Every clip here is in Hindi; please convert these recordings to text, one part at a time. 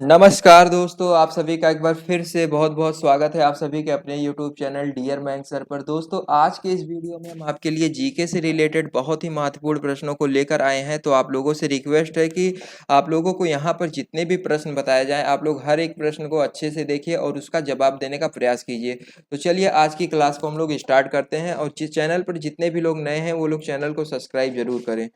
नमस्कार दोस्तों, आप सभी का एक बार फिर से बहुत-बहुत स्वागत है आप सभी के अपने YouTube channel dear maths sir पर। दोस्तों, आज के इस वीडियो में हम आपके लिए जीके से रिलेटेड बहुत ही महत्वपूर्ण प्रश्नों को लेकर आए हैं। तो आप लोगों से रिक्वेस्ट है कि आप लोगों को यहाँ पर जितने भी प्रश्न बताए जाएँ, आप लोग हर एक प्रश्न को अच्छे से देखिए और उसका जवाब देने का प्रयास कीजिए। तो चलिए आज की क्लास को हम लोग स्टार्ट करते हैं और जिस चैनल पर जितने भी लोग नए हैं, वो लोग चैनल को सब्सक्राइब ज़रूर करें।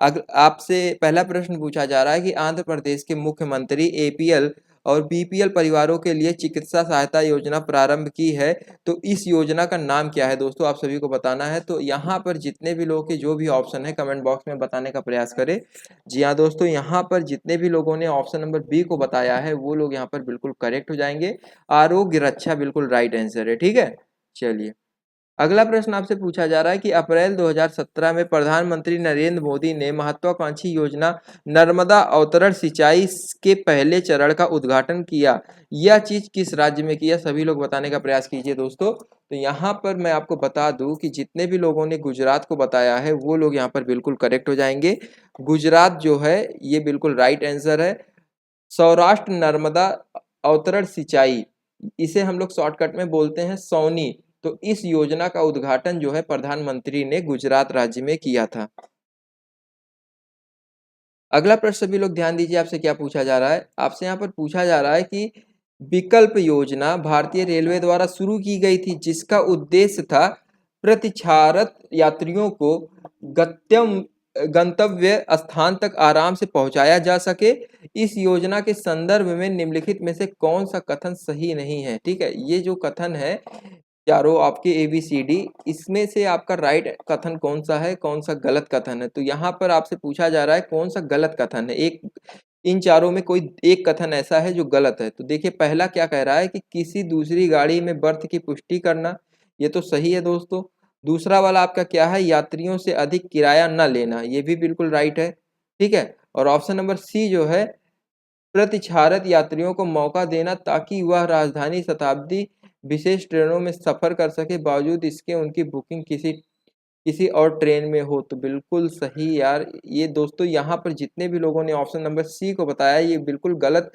अग आपसे पहला प्रश्न पूछा जा रहा है कि आंध्र प्रदेश के मुख्यमंत्री एपीएल और बीपीएल परिवारों के लिए चिकित्सा सहायता योजना प्रारंभ की है। तो इस योजना का नाम क्या है दोस्तों, आप सभी को बताना है। तो यहाँ पर जितने भी लोगों के जो भी ऑप्शन है कमेंट बॉक्स में बताने का प्रयास करें। जी हाँ दोस्तों, यहाँ पर जितने भी लोगों ने ऑप्शन नंबर बी को बताया है वो लोग यहाँ पर बिल्कुल करेक्ट हो जाएंगे। आरोग्य रक्षा बिल्कुल राइट आंसर है। ठीक है, चलिए अगला प्रश्न आपसे पूछा जा रहा है कि अप्रैल 2017 में प्रधानमंत्री नरेंद्र मोदी ने महत्वाकांक्षी योजना नर्मदा अवतरण सिंचाई के पहले चरण का उद्घाटन किया। यह चीज किस राज्य में किया, सभी लोग बताने का प्रयास कीजिए दोस्तों। तो यहाँ पर मैं आपको बता दूं कि जितने भी लोगों ने गुजरात को बताया है वो लोग यहाँ पर बिल्कुल करेक्ट हो जाएंगे। गुजरात जो है ये बिल्कुल राइट आंसर है। सौराष्ट्र नर्मदा अवतरण सिंचाई, इसे हम लोग शॉर्टकट में बोलते हैं सौनी। तो इस योजना का उद्घाटन जो है प्रधानमंत्री ने गुजरात राज्य में किया था। अगला प्रश्न सभी लोग ध्यान दीजिए, आपसे क्या पूछा जा रहा है। आपसे यहाँ पर पूछा जा रहा है कि विकल्प योजना भारतीय रेलवे द्वारा शुरू की गई थी जिसका उद्देश्य था प्रतिक्षारत यात्रियों को गत्यम गंतव्य स्थान तक आराम से पहुंचाया जा सके। इस योजना के संदर्भ में निम्नलिखित में से कौन सा कथन सही नहीं है। ठीक है, ये जो कथन है चारों आपके ABCD, इसमें से आपका राइट कथन कौन सा है, कौन सा गलत कथन है। तो यहाँ पर आपसे पूछा जा रहा है कौन सा गलत कथन है। एक इन चारों में कोई एक कथन ऐसा है जो गलत है। तो देखिए पहला क्या कह रहा है कि किसी दूसरी गाड़ी में बर्थ की पुष्टि करना, ये तो सही है दोस्तों। दूसरा वाला आपका क्या है, यात्रियों से अधिक किराया न लेना, ये भी बिल्कुल राइट है। ठीक है, और ऑप्शन नंबर सी जो है प्रतिक्षारत यात्रियों को मौका देना ताकि वह राजधानी शताब्दी विशेष ट्रेनों में सफर कर सके, बावजूद इसके उनकी बुकिंग किसी किसी और ट्रेन में हो। तो बिल्कुल सही यार, ये दोस्तों यहाँ पर जितने भी लोगों ने ऑप्शन नंबर सी को बताया ये बिल्कुल गलत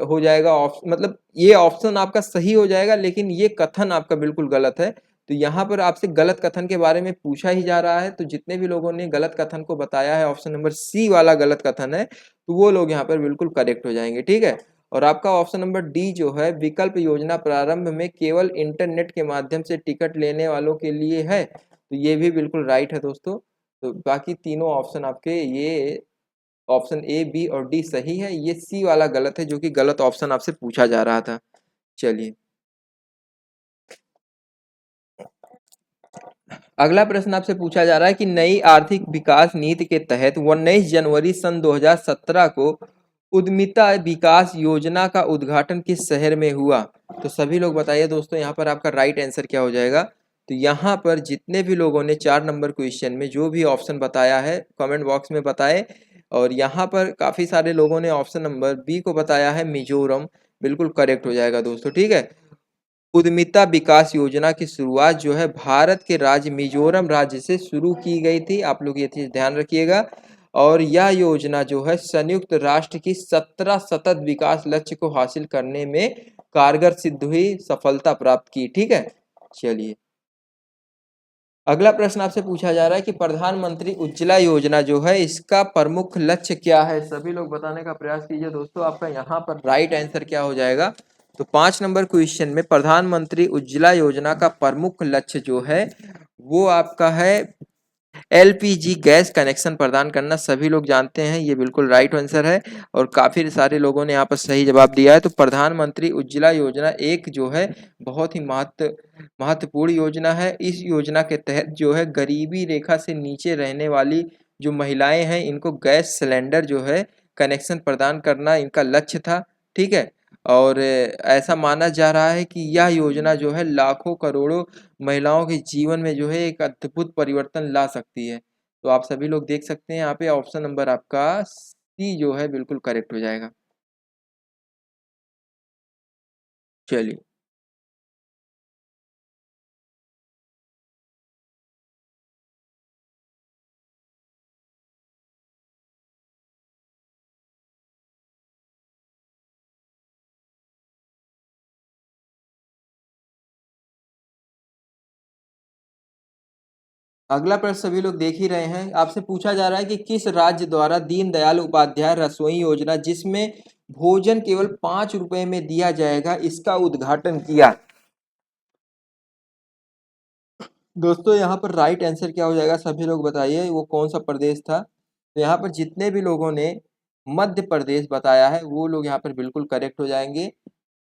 हो जाएगा। ऑप्शन मतलब ये ऑप्शन आपका सही हो जाएगा लेकिन ये कथन आपका बिल्कुल गलत है। तो यहाँ पर आपसे गलत कथन के बारे में पूछा ही जा रहा है। तो जितने भी लोगों ने गलत कथन को बताया है, ऑप्शन नंबर सी वाला गलत कथन है, तो वो लोग यहाँ पर बिल्कुल करेक्ट हो जाएंगे। ठीक है, और आपका ऑप्शन नंबर डी जो है विकल्प योजना प्रारंभ में केवल इंटरनेट के माध्यम से टिकट लेने वालों के लिए है, तो ये भी बिल्कुल राइट है दोस्तों। तो बाकी तीनों ऑप्शन आपके ये ऑप्शन ए बी और डी सही है, ये सी वाला गलत है जो कि गलत ऑप्शन आपसे पूछा जा रहा था। चलिए अगला प्रश्न आपसे पूछा जा रहा है कि नई आर्थिक विकास नीति के तहत 19 जनवरी सन 2017 को उद्यमिता विकास योजना का उद्घाटन किस शहर में हुआ। तो सभी लोग बताइए दोस्तों, यहाँ पर आपका राइट आंसर क्या हो जाएगा। तो यहाँ पर जितने भी लोगों ने 4 नंबर क्वेश्चन में जो भी ऑप्शन बताया है कमेंट बॉक्स में बताए। और यहाँ पर काफ़ी सारे लोगों ने ऑप्शन नंबर बी को बताया है मिजोरम, बिल्कुल करेक्ट हो जाएगा दोस्तों। ठीक है, उद्यमिता विकास योजना की शुरुआत जो है भारत के राज्य मिजोरम राज्य से शुरू की गई थी, आप लोग ये चीज ध्यान रखिएगा। और यह योजना जो है संयुक्त राष्ट्र की 17 सतत विकास लक्ष्य को हासिल करने में कारगर सिद्ध हुई, सफलता प्राप्त की। ठीक है, चलिए अगला प्रश्न आपसे पूछा जा रहा है कि प्रधानमंत्री उज्ज्वला योजना जो है इसका प्रमुख लक्ष्य क्या है। सभी लोग बताने का प्रयास कीजिए दोस्तों, आपका यहाँ पर राइट आंसर क्या हो जाएगा। तो 5 नंबर क्वेश्चन में प्रधानमंत्री उज्ज्वला योजना का प्रमुख लक्ष्य जो है वो आपका है LPG गैस कनेक्शन प्रदान करना। सभी लोग जानते हैं ये बिल्कुल राइट आंसर है और काफी सारे लोगों ने यहाँ पर सही जवाब दिया है। तो प्रधानमंत्री उज्ज्वला योजना एक जो है बहुत ही महत्वपूर्ण योजना है। इस योजना के तहत जो है गरीबी रेखा से नीचे रहने वाली जो महिलाएं हैं इनको गैस सिलेंडर जो है कनेक्शन प्रदान करना इनका लक्ष्य था। ठीक है, और ऐसा माना जा रहा है कि यह योजना जो है लाखों करोड़ों महिलाओं के जीवन में जो है एक अद्भुत परिवर्तन ला सकती है। तो आप सभी लोग देख सकते हैं यहाँ पे ऑप्शन नंबर आपका सी जो है बिल्कुल करेक्ट हो जाएगा। चलिए अगला प्रश्न सभी लोग देख ही रहे हैं, आपसे पूछा जा रहा है कि किस राज्य द्वारा दीनदयाल उपाध्याय रसोई योजना, जिसमें भोजन केवल 5 रुपए में दिया जाएगा, इसका उद्घाटन किया। दोस्तों यहाँ पर राइट आंसर क्या हो जाएगा, सभी लोग बताइए वो कौन सा प्रदेश था। तो यहाँ पर जितने भी लोगों ने मध्य प्रदेश बताया है वो लोग यहाँ पर बिल्कुल करेक्ट हो जाएंगे।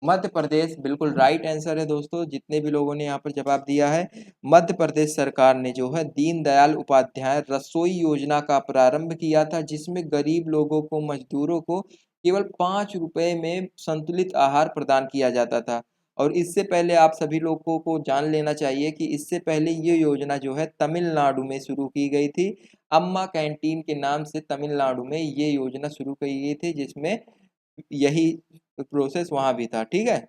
मध्य प्रदेश बिल्कुल राइट आंसर है दोस्तों, जितने भी लोगों ने यहाँ पर जवाब दिया है। मध्य प्रदेश सरकार ने जो है दीनदयाल उपाध्याय रसोई योजना का प्रारंभ किया था, जिसमें गरीब लोगों को, मजदूरों को केवल 5 रुपए में संतुलित आहार प्रदान किया जाता था। और इससे पहले आप सभी लोगों को जान लेना चाहिए कि इससे पहले ये योजना जो है तमिलनाडु में शुरू की गई थी। अम्मा कैंटीन के नाम से तमिलनाडु में ये योजना शुरू की गई थी, जिसमें यही प्रोसेस वहां भी था। ठीक है,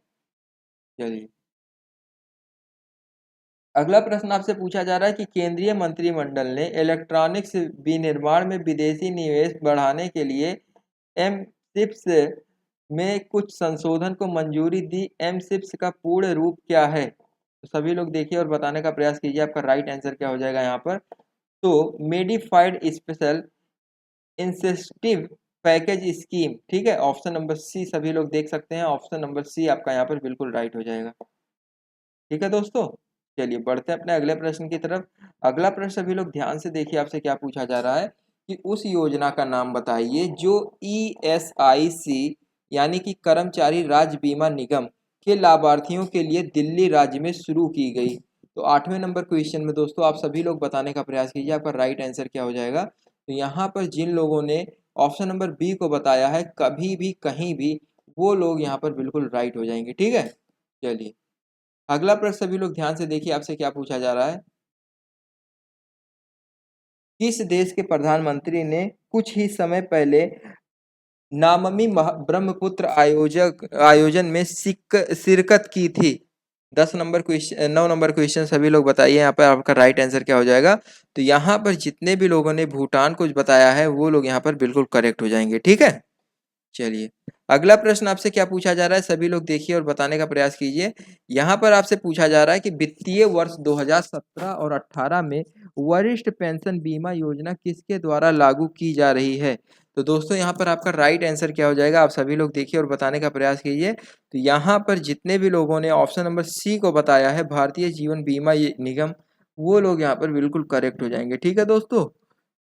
चलिए अगला प्रश्न आपसे पूछा जा रहा है कि केंद्रीय मंत्रिमंडल ने इलेक्ट्रॉनिक्स विनिर्माण में विदेशी निवेश बढ़ाने के लिए एमसिप्स में कुछ संशोधन को मंजूरी दी। एमसिप्स का पूर्ण रूप क्या है? तो सभी लोग देखिए और बताने का प्रयास कीजिए, आपका राइट आंसर क्या हो जाएगा यहाँ पर। तो मेडिफाइड स्पेशल इंसेंटिव पैकेज स्कीम, ठीक है, ऑप्शन नंबर सी सभी लोग देख सकते हैं, ऑप्शन नंबर सी आपका यहाँ पर बिल्कुल राइट हो जाएगा। ठीक है दोस्तों, चलिए बढ़ते हैं अपने अगले प्रश्न की तरफ। अगला प्रश्न सभी लोग ध्यान से देखिए, आपसे क्या पूछा जा रहा है कि उस योजना का नाम बताइए जो ईएसआईसी यानी कि कर्मचारी राज्य बीमा निगम के लाभार्थियों के लिए दिल्ली राज्य में शुरू की गई। तो 8वें नंबर क्वेश्चन में दोस्तों आप सभी लोग बताने का प्रयास कीजिए, आपका राइट आंसर क्या हो जाएगा। तो यहाँ पर जिन लोगों ने ऑप्शन नंबर बी को बताया है, कभी भी कहीं भी, वो लोग यहाँ पर बिल्कुल राइट हो जाएंगे। ठीक है, चलिए अगला प्रश्न सभी लोग ध्यान से देखिए, आपसे क्या पूछा जा रहा है। किस देश के प्रधानमंत्री ने कुछ ही समय पहले नाममी ब्रह्मपुत्र आयोजन में शिरकत की थी? 10 नंबर क्वेश्चन, 9 नंबर क्वेश्चन सभी लोग बताइए यहाँ पर आपका राइट आंसर क्या हो जाएगा। तो यहाँ पर जितने भी लोगों ने भूटान को बताया है वो लोग यहाँ पर बिल्कुल करेक्ट हो जाएंगे। ठीक है, चलिए अगला प्रश्न आपसे क्या पूछा जा रहा है, सभी लोग देखिए और बताने का प्रयास कीजिए। यहाँ पर आपसे पूछा जा रहा है कि वित्तीय वर्ष 2017 और 18 में वरिष्ठ पेंशन बीमा योजना किसके द्वारा लागू की जा रही है? तो दोस्तों यहाँ पर आपका राइट आंसर क्या हो जाएगा, आप सभी लोग देखिए और बताने का प्रयास कीजिए। तो यहाँ पर जितने भी लोगों ने ऑप्शन नंबर सी को बताया है, भारतीय जीवन बीमा निगम, वो लोग यहाँ पर बिल्कुल करेक्ट हो जाएंगे। ठीक है दोस्तों,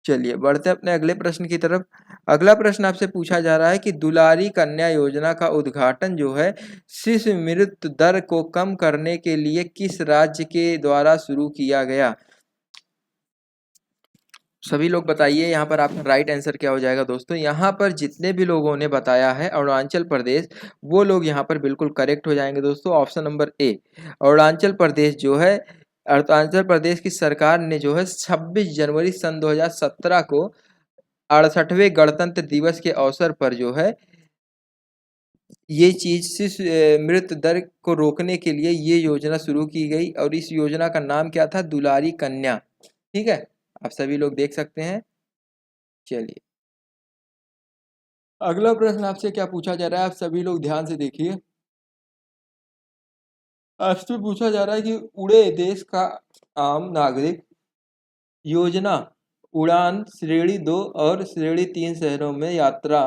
चलिए बढ़ते हैं अपने अगले प्रश्न की तरफ। अगला प्रश्न आपसे पूछा जा रहा है कि दुलारी कन्या योजना का उद्घाटन जो है शिशु मृत्यु दर को कम करने के लिए किस राज्य के द्वारा शुरू किया गया? सभी लोग बताइए यहाँ पर आपका राइट आंसर क्या हो जाएगा। दोस्तों यहाँ पर जितने भी लोगों ने बताया है अरुणाचल प्रदेश, वो लोग यहाँ पर बिल्कुल करेक्ट हो जाएंगे दोस्तों, option number A. Arunachal Pradesh जो है, अरुणाचल प्रदेश की सरकार ने जो है 26 जनवरी सन 2017 को 68वें गणतंत्र दिवस के अवसर पर जो है ये चीज शिशु मृत्यु दर को रोकने के लिए ये योजना शुरू की गई, और इस योजना का नाम क्या था? दुलारी कन्या। ठीक है, आप सभी लोग देख सकते हैं। चलिए अगला प्रश्न आपसे क्या पूछा जा रहा है, आप सभी लोग ध्यान से देखिए। आपसे पूछा जा रहा है कि उड़े देश का आम नागरिक योजना उड़ान श्रेणी 2 और श्रेणी 3 शहरों में यात्रा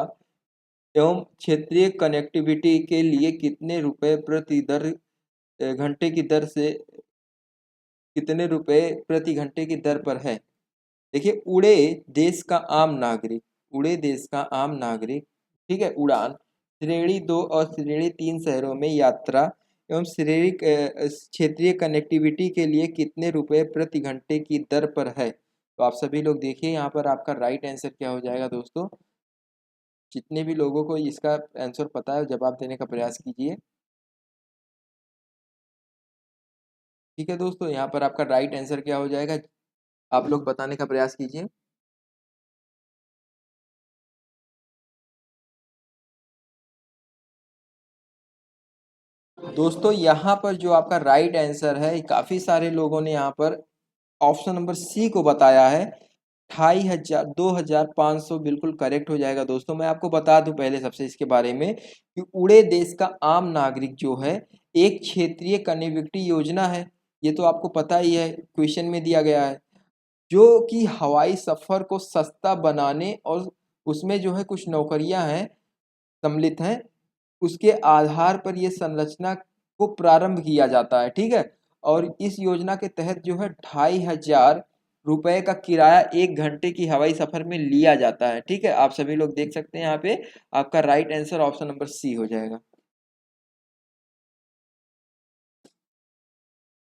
एवं क्षेत्रीय कनेक्टिविटी के लिए कितने रुपए प्रति घंटे की दर से, कितने रुपए प्रति घंटे की दर पर है? देखिए उड़े देश का आम नागरिक, उड़े देश का आम नागरिक, ठीक है, उड़ान श्रेणी 2 और श्रेणी 3 शहरों में यात्रा एवं श्रेणी क्षेत्रीय कनेक्टिविटी के लिए कितने रुपए प्रति घंटे की दर पर है? तो आप सभी लोग देखिए यहाँ पर आपका राइट आंसर क्या हो जाएगा दोस्तों। जितने भी लोगों को इसका आंसर पता है जवाब देने का प्रयास कीजिए। ठीक है दोस्तों, यहाँ पर आपका राइट आंसर क्या हो जाएगा, आप लोग बताने का प्रयास कीजिए। दोस्तों यहाँ पर जो आपका राइट आंसर है, काफी सारे लोगों ने यहाँ पर ऑप्शन नंबर सी को बताया है। 2500 बिल्कुल करेक्ट हो जाएगा दोस्तों। मैं आपको बता दूं पहले सबसे इसके बारे में कि उड़े देश का आम नागरिक जो है एक क्षेत्रीय कनेक्टिविटी योजना है, ये तो आपको पता ही है, क्वेश्चन में दिया गया है। जो कि हवाई सफर को सस्ता बनाने और उसमें जो है कुछ नौकरियां हैं सम्मिलित हैं, उसके आधार पर ये संरचना को प्रारंभ किया जाता है, ठीक है। और इस योजना के तहत जो है 2500 रुपए का किराया 1 घंटे की हवाई सफर में लिया जाता है, ठीक है। आप सभी लोग देख सकते हैं यहाँ पे आपका right answer option number C हो जाएगा।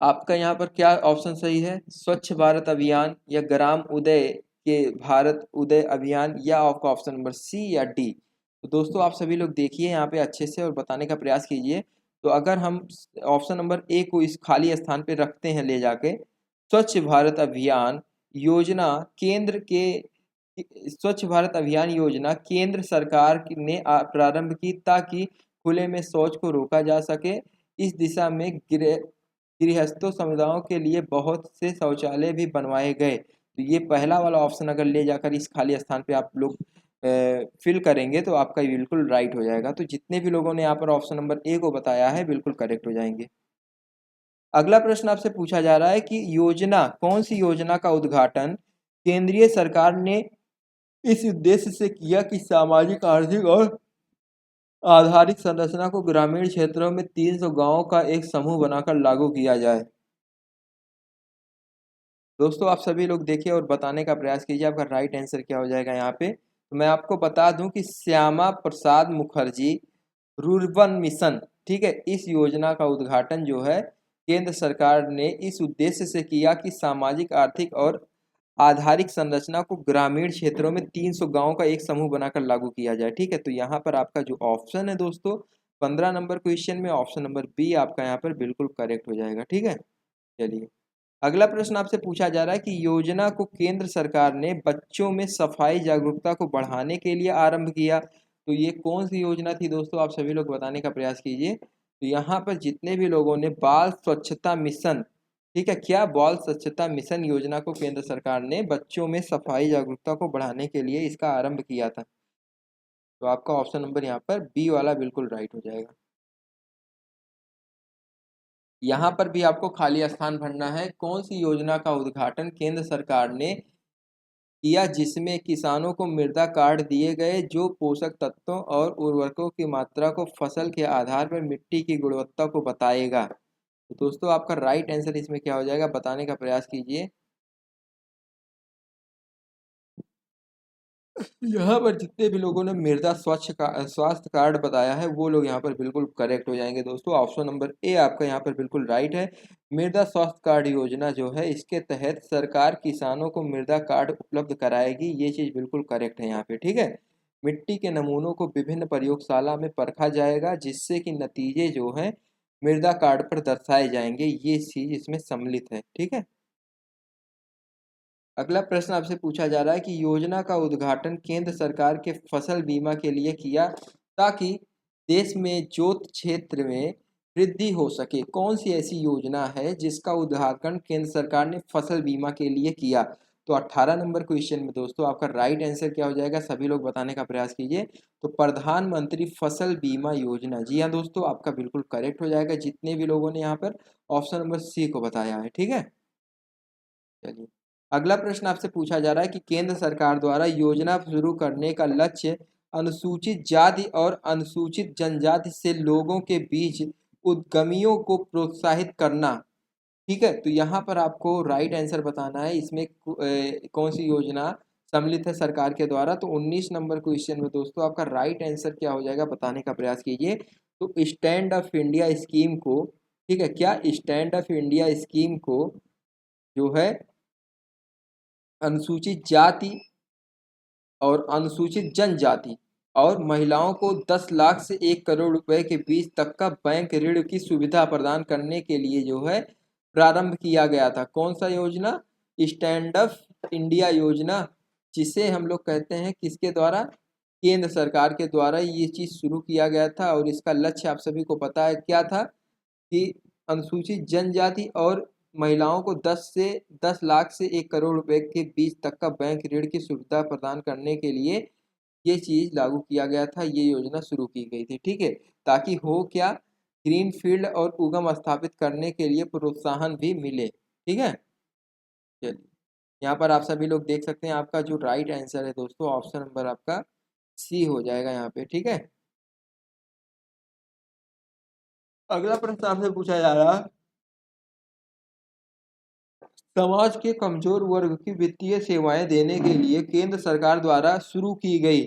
आपका यहाँ पर क्या ऑप्शन सही है, स्वच्छ भारत अभियान या ग्राम उदय के भारत उदय अभियान, या आपका ऑप्शन नंबर सी या डी। तो दोस्तों आप सभी लोग देखिए यहाँ पे अच्छे से और बताने का प्रयास कीजिए। तो अगर हम ऑप्शन नंबर ए को इस खाली स्थान पे रखते हैं ले जाके, स्वच्छ भारत अभियान योजना केंद्र के स्वच्छ भारत अभियान योजना केंद्र सरकार ने प्रारंभ की ताकि खुले में शौच को रोका जा सके। इस दिशा में गृहस्थों समुदायों के लिए बहुत से शौचालय भी बनवाए गए। तो ये पहला वाला ऑप्शन अगर ले जाकर इस खाली स्थान पे आप लोग फिल करेंगे तो आपका ये बिल्कुल राइट हो जाएगा। तो जितने भी लोगों ने यहाँ पर ऑप्शन नंबर ए को बताया है बिल्कुल करेक्ट हो जाएंगे। अगला प्रश्न आपसे पूछा जा रहा है कि योजना कौन सी योजना का उद्घाटन केंद्रीय सरकार ने इस उद्देश्य से किया कि सामाजिक आर्थिक और आधारित संरचना को ग्रामीण क्षेत्रों में 300 गांवों का एक समूह बनाकर लागू किया जाए। दोस्तों आप सभी लोग देखिए और बताने का प्रयास कीजिए आपका राइट आंसर क्या हो जाएगा यहाँ पे। तो मैं आपको बता दूं कि श्यामा प्रसाद मुखर्जी रुर्बन मिशन, ठीक है, इस योजना का उद्घाटन जो है केंद्र सरकार ने इस उद्देश्य से किया कि सामाजिक आर्थिक और आधारिक संरचना को ग्रामीण क्षेत्रों में 300 गांवों का एक समूह बनाकर लागू किया जाए, ठीक है। तो यहाँ पर आपका जो ऑप्शन है दोस्तों 15 नंबर क्वेश्चन में ऑप्शन नंबर बी आपका यहाँ पर बिल्कुल करेक्ट हो जाएगा, ठीक है। चलिए अगला प्रश्न आपसे पूछा जा रहा है कि योजना को केंद्र सरकार ने बच्चों में सफाई जागरूकता को बढ़ाने के लिए आरंभ किया। तो ये कौन सी योजना थी दोस्तों, आप सभी लोग बताने का प्रयास कीजिए। तो यहाँ पर जितने भी लोगों ने बाल स्वच्छता मिशन, ठीक है, क्या बाल स्वच्छता मिशन योजना को केंद्र सरकार ने बच्चों में सफाई जागरूकता को बढ़ाने के लिए इसका आरंभ किया था। तो आपका ऑप्शन नंबर यहाँ पर बी वाला बिल्कुल राइट हो जाएगा। यहाँ पर भी आपको खाली स्थान भरना है। कौन सी योजना का उद्घाटन केंद्र सरकार ने किया जिसमें किसानों को मृदा कार्ड दिए गए जो पोषक तत्वों और उर्वरकों की मात्रा को फसल के आधार पर मिट्टी की गुणवत्ता को बताएगा। तो दोस्तों आपका राइट आंसर इसमें क्या हो जाएगा बताने का प्रयास कीजिए। यहाँ पर जितने भी लोगों ने मृदा स्वास्थ्य कार्ड बताया है वो लोग यहाँ पर बिल्कुल करेक्ट हो जाएंगे दोस्तों। ऑप्शन नंबर ए आपका यहाँ पर बिल्कुल राइट है। मृदा स्वास्थ्य कार्ड योजना जो है इसके तहत सरकार किसानों को मृदा कार्ड उपलब्ध कराएगी, ये चीज़ बिल्कुल करेक्ट है यहाँ पे, ठीक है। मिट्टी के नमूनों को विभिन्न प्रयोगशाला में परखा जाएगा जिससे कि नतीजे जो हैं मृदा कार्ड पर दर्शाए जाएंगे, ये चीज़ इसमें सम्मिलित है, ठीक है। अगला प्रश्न आपसे पूछा जा रहा है कि योजना का उद्घाटन केंद्र सरकार के फसल बीमा के लिए किया ताकि देश में जोत क्षेत्र में वृद्धि हो सके। कौन सी ऐसी योजना है जिसका उद्घाटन केंद्र सरकार ने फसल बीमा के लिए किया। तो 18 नंबर क्वेश्चन में दोस्तों आपका राइट आंसर क्या हो जाएगा, सभी लोग बताने का प्रयास कीजिए। तो प्रधानमंत्री फसल बीमा योजना, जी हाँ दोस्तों आपका बिल्कुल करेक्ट हो जाएगा जितने भी लोगों ने यहाँ पर ऑप्शन नंबर सी को बताया है, ठीक है। चलिए अगला प्रश्न आपसे पूछा जा रहा है कि केंद्र सरकार द्वारा योजना शुरू करने का लक्ष्य अनुसूचित जाति और अनुसूचित जनजाति से लोगों के बीच उद्यमियों को प्रोत्साहित करना, ठीक है। तो यहाँ पर आपको राइट आंसर बताना है इसमें कौन सी योजना सम्मिलित है सरकार के द्वारा। तो 19 नंबर क्वेश्चन में दोस्तों आपका राइट आंसर क्या हो जाएगा बताने का प्रयास कीजिए। तो स्टैंड अप इंडिया स्कीम को, ठीक है, क्या स्टैंड अप इंडिया स्कीम को जो है अनुसूचित जाति और अनुसूचित जनजाति और महिलाओं को 10 लाख से 1 करोड़ रुपए के बीच तक का बैंक ऋण की सुविधा प्रदान करने के लिए जो है प्रारंभ किया गया था। कौन सा योजना, स्टैंड अप इंडिया योजना, जिसे हम लोग कहते हैं किसके द्वारा, केंद्र सरकार के द्वारा ये चीज़ शुरू किया गया था। और इसका लक्ष्य आप सभी को पता है क्या था कि अनुसूचित जनजाति और महिलाओं को 10 लाख से 1 करोड़ रुपए के बीच तक का बैंक ऋण की सुविधा प्रदान करने के लिए ये चीज़ लागू किया गया था, ये योजना शुरू की गई थी, ठीक है। ताकि हो क्या, ग्रीन फील्ड और उद्यम स्थापित करने के लिए प्रोत्साहन भी मिले, ठीक है। चलिए यहाँ पर आप सभी लोग देख सकते हैं आपका जो राइट आंसर है दोस्तों ऑप्शन नंबर आपका सी हो जाएगा यहाँ पे। ठीक है, अगला प्रश्न आपसे पूछा जा रहा है, समाज के कमजोर वर्ग की वित्तीय सेवाएं देने के लिए केंद्र सरकार द्वारा शुरू की गई।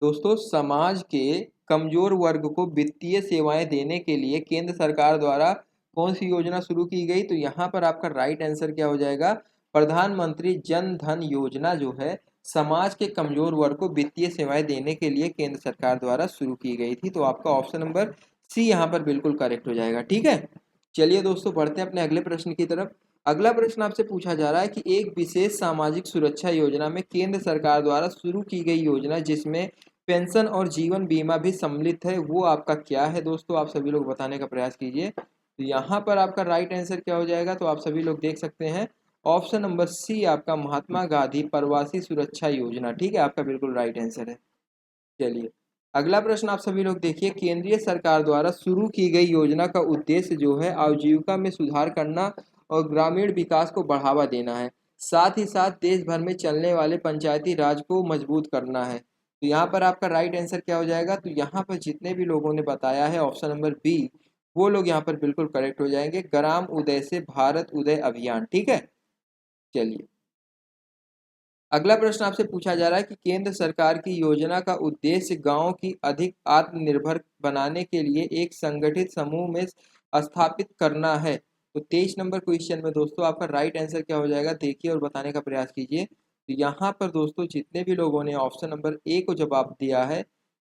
दोस्तों समाज के कमजोर वर्ग को वित्तीय सेवाएं देने के लिए केंद्र सरकार द्वारा कौन सी योजना शुरू की गई? तो यहाँ पर आपका राइट आंसर क्या हो जाएगा? प्रधानमंत्री जन धन योजना जो है समाज के कमजोर वर्ग को वित्तीय सेवाएं देने के लिए केंद्र सरकार द्वारा शुरू की गई थी। तो आपका ऑप्शन नंबर सी यहाँ पर बिल्कुल करेक्ट हो जाएगा। ठीक है, चलिए दोस्तों बढ़ते हैं अपने अगले प्रश्न की तरफ। अगला प्रश्न आपसे पूछा जा रहा है कि एक विशेष सामाजिक सुरक्षा योजना में केंद्र सरकार द्वारा शुरू की गई योजना जिसमें पेंशन और जीवन बीमा भी सम्मिलित है, वो आपका क्या है? दोस्तों आप सभी लोग बताने का प्रयास कीजिए। तो यहाँ पर आपका राइट आंसर क्या हो जाएगा? तो आप सभी लोग देख सकते हैं ऑप्शन नंबर सी आपका महात्मा गांधी प्रवासी सुरक्षा योजना। ठीक है, आपका बिल्कुल राइट आंसर है। चलिए अगला प्रश्न आप सभी लोग देखिए, केंद्रीय सरकार द्वारा शुरू की गई योजना का उद्देश्य जो है आजीविका में सुधार करना और ग्रामीण विकास को बढ़ावा देना है, साथ ही साथ देश भर में चलने वाले पंचायती राज को मजबूत करना है। तो यहाँ पर आपका राइट आंसर क्या हो जाएगा? तो यहाँ पर जितने भी लोगों ने बताया है ऑप्शन नंबर बी, वो लोग यहाँ पर बिल्कुल करेक्ट हो जाएंगे, ग्राम उदय से भारत उदय अभियान। ठीक है, चलिए अगला प्रश्न आपसे पूछा जा रहा है कि केंद्र सरकार की योजना का उद्देश्य गांव की अधिक आत्मनिर्भर बनाने के लिए एक संगठित समूह में स्थापित करना है। तो 23 नंबर क्वेश्चन में दोस्तों आपका राइट आंसर क्या हो जाएगा? देखिए और बताने का प्रयास कीजिए। तो यहाँ पर दोस्तों जितने भी लोगों ने ऑप्शन नंबर ए को जवाब दिया है,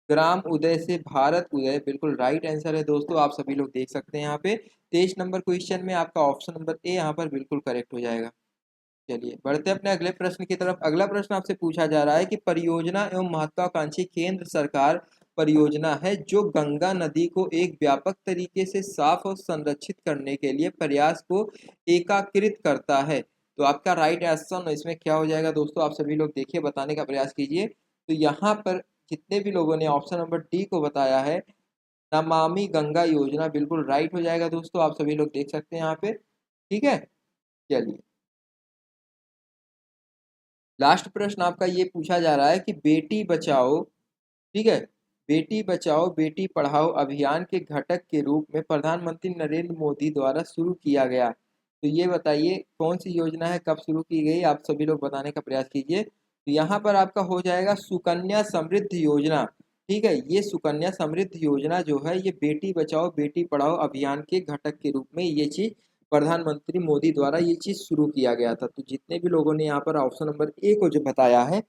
ग्राम उदय से भारत उदय, बिल्कुल राइट आंसर है दोस्तों। आप सभी लोग देख सकते हैं यहाँ पे 23 नंबर क्वेश्चन में आपका ऑप्शन नंबर ए यहाँ पर बिल्कुल करेक्ट हो जाएगा। चलिए बढ़ते हैं अपने अगले प्रश्न की तरफ। अगला प्रश्न आपसे पूछा जा रहा है कि परियोजना एवं महत्वाकांक्षी केंद्र सरकार परियोजना है जो गंगा नदी को एक व्यापक तरीके से साफ और संरक्षित करने के लिए प्रयास को एकीकृत करता है। तो आपका राइट आंसर इसमें क्या हो जाएगा दोस्तों? आप सभी लोग देखिए, बताने का प्रयास कीजिए। तो यहाँ पर जितने भी लोगों ने ऑप्शन नंबर डी को बताया है, नमामि गंगा योजना, बिल्कुल राइट हो जाएगा दोस्तों। आप सभी लोग देख सकते हैं यहाँ पे। ठीक है, चलिए लास्ट प्रश्न आपका ये पूछा जा रहा है कि बेटी बचाओ, ठीक है, बेटी बचाओ बेटी पढ़ाओ अभियान के घटक के रूप में प्रधानमंत्री नरेंद्र मोदी द्वारा शुरू किया गया। तो ये बताइए कौन सी योजना है, कब शुरू की गई? आप सभी लोग बताने का प्रयास कीजिए। तो यहाँ पर आपका हो जाएगा सुकन्या समृद्धि योजना। ठीक है, ये सुकन्या समृद्धि योजना जो है ये बेटी बचाओ बेटी पढ़ाओ अभियान के घटक के रूप में ये चीज प्रधानमंत्री मोदी द्वारा ये चीज शुरू किया गया था। तो जितने भी लोगों ने यहाँ पर ऑप्शन नंबर ए को जो बताया है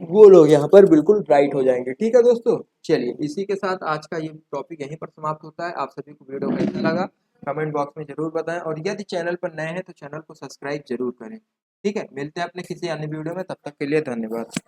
वो लोग यहाँ पर बिल्कुल राइट हो जाएंगे। ठीक है दोस्तों, चलिए इसी के साथ आज का ये टॉपिक यहीं पर समाप्त होता है। आप सभी को वीडियो कैसा लगा कमेंट बॉक्स में जरूर बताएं, और यदि चैनल पर नए हैं तो चैनल को सब्सक्राइब जरूर करें। ठीक है, मिलते हैं अपने किसी अन्य वीडियो में, तब तक के लिए धन्यवाद।